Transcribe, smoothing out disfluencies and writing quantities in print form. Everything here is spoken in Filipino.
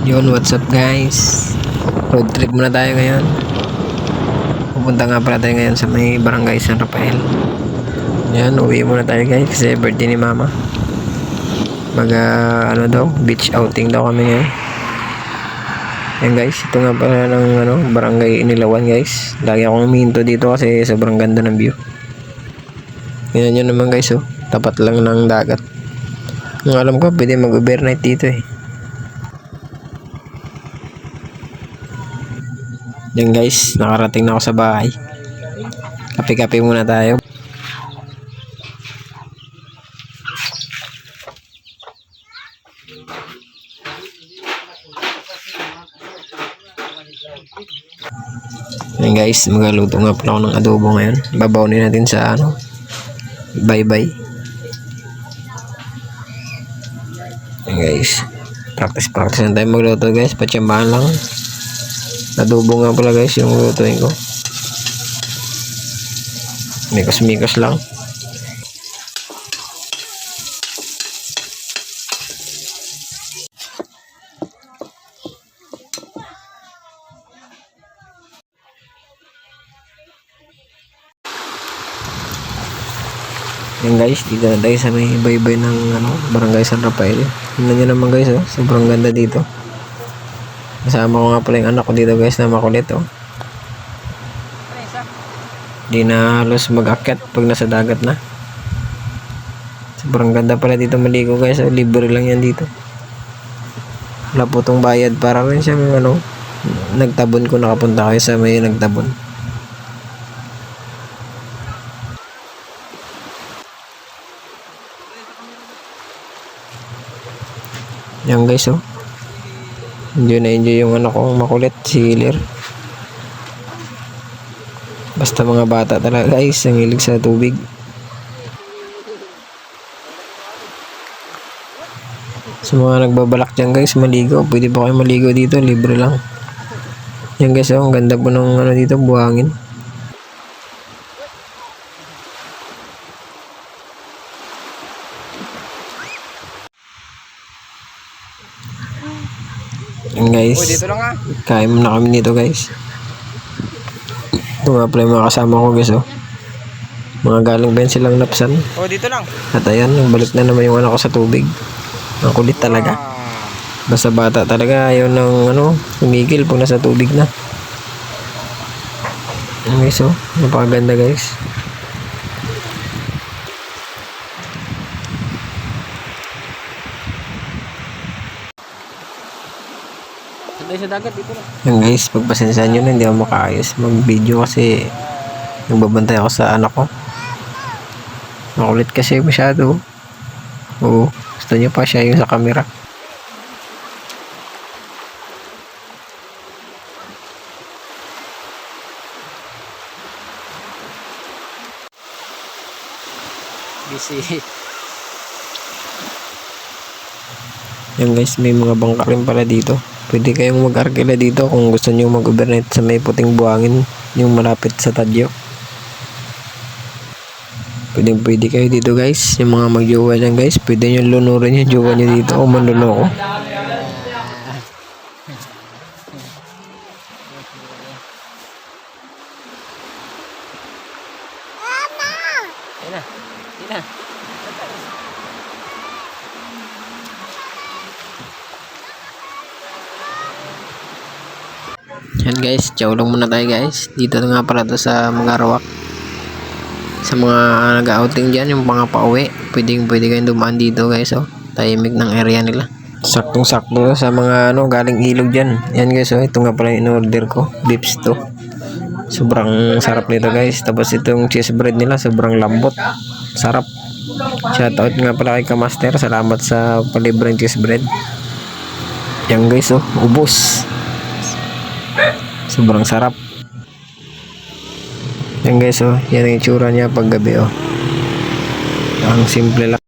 Yun, what's up guys? Road trip muna tayo ngayon. Pupunta nga pala tayo ngayon sa may barangay San Rafael. Yan, uwi muna tayo guys kasi birthday ni mama. Beach outing daw kami ngayon. Yan guys, ito nga pala ng barangay Inilawan guys. Lagi akong huminto dito kasi sobrang ganda ng view. Yan yun naman guys, oh. Tapat lang ng dagat. Ang alam ko, pwede mag-overnight dito eh. Yan guys, nakarating na ako sa bahay. Kape-kape muna tayo. Yan guys, magaluto nga pala ako ng adobo ngayon. Babawnin natin sa bye-bye. Yan guys, practice na tayo magluto guys. Patsambahan lang. Adobo nga pala guys yung lutuin ko. Mikos lang. Yan guys, dito na tayo sa may baybay ng barangay San Rafael. Tingnan nyo naman guys, oh, sobrang ganda dito. Kasama ko nga pala yung anak ko dito guys na makulit, oh. Di na halos mag-akyat pag nasa dagat na. Sobrang ganda pala dito maligo guys, oh. Libre lang yan dito. Wala po tong bayad, para rin siyang nagtabon ko, nakapunta kayo sa may nagtabon. Yan guys, oh. Enjoy na enjoy yung anak kong makulit, si Hilir. Basta mga bata talaga guys, ang hilig sa tubig. Sa mga nagbabalak dyan guys, maligo. Pwede pa kayo maligo dito, libre lang. Yan guys, oh, ang ganda po ng dito, buhangin. Yan guys, kain muna kami dito guys. Ito nga pala yung mga kasama ko guys, oh. Mga galing ba silang napsan. Dito lang. At ayan, balik na naman yung anak ko sa tubig. Ang kulit talaga. Basta bata talaga, ayaw ng tumigil pag nasa tubig na. Yan guys, oh, napakaganda guys. Sa dagat dito lang. Yan guys, pagpasensyahan nyo na, hindi ako makaayos mag-video kasi nagbabantay ako sa anak ko. Makulit kasi masyado. Oo, gusto nyo pa siya yung sa camera. Busy. Yan guys, may mga bangka rin pala dito. Pwede kayong mag-arkila dito kung gusto nyo mag-overnight sa may puting buhangin, yung malapit sa Tadyo. Pwede kayo dito guys, yung mga mag-jowa dyan guys, pwede nyo lunurin yung jowa nyo dito o manluloko. Yan guys, chow lang muna tayo guys. Dito nga pala to sa Mangarawak. Sa mga nag-outing dyan, yung mga pauwi, pwede kayong dumaan dito guys, oh. Tahimik ng area nila. Saktong sakto sa mga galing ilog dyan. Yan guys, oh, ito nga pala yung in-order ko, beef stew. Sobrang sarap nito guys. Tapos itong cheese bread nila, sobrang lambot. Sarap. Shoutout nga pala kay Kamaster. Salamat sa palibreng cheese bread. Yan guys, oh, ubos. Sobrang sarap. Yan guys, oh, yan ang itsura niya pag gabi, oh. Ang simple lang.